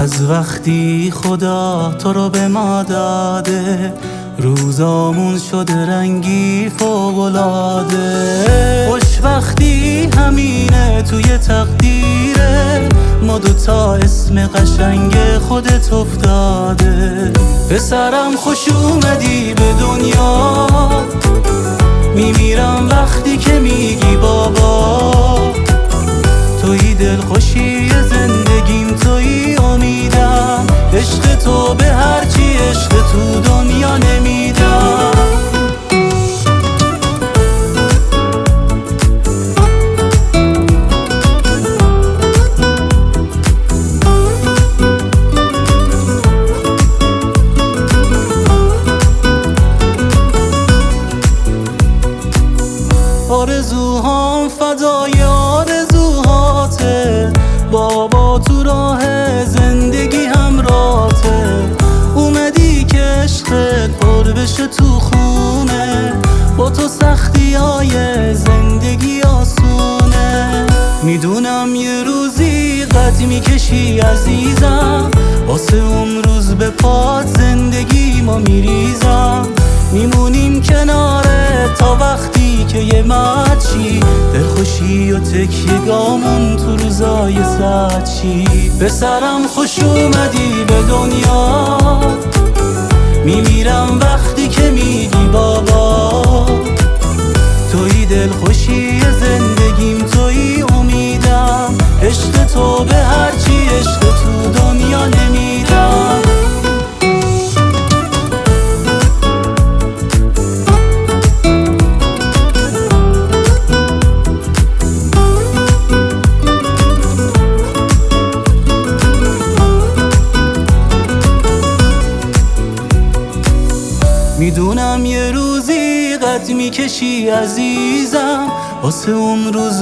از وقتی خدا تو رو به ما داده، روزامون شده رنگی فوق‌العاده. خوشبختی همینه توی تقدیره، ما دوتا اسم قشنگ خودت افتاده. پسرم خوش اومدی به دنیا، میمیرم وقتی که میگی بابا. توی دلخوشی زندگیم، توی امیدم، عشق تو به هرچی عشق تو دنیا نمیدم. آرزوهام فدای آرزوهاته، بابا تو راه زندگی همراهته. اومدی که عشقت پر بشه تو خونه، با تو سختی های زندگی آسونه. میدونم یه روزی قد میکشی عزیزم، واسه اون روز به پات زندگی ما میریزم. میمونیم کناره تا وقتی که یه مچی، دلخوشی و تکیه‌گامون تو روزای سعد چی. پسرم خوش اومدی به دنیا، میمیرم وقتی که میگی بابا. توی دلخوشی زندگیم، توی امیدم، عشق تو به هرچی عشق تو دنیا نمیدم. میدونم یه روزی قد میکشی عزیزم، واسه اون روز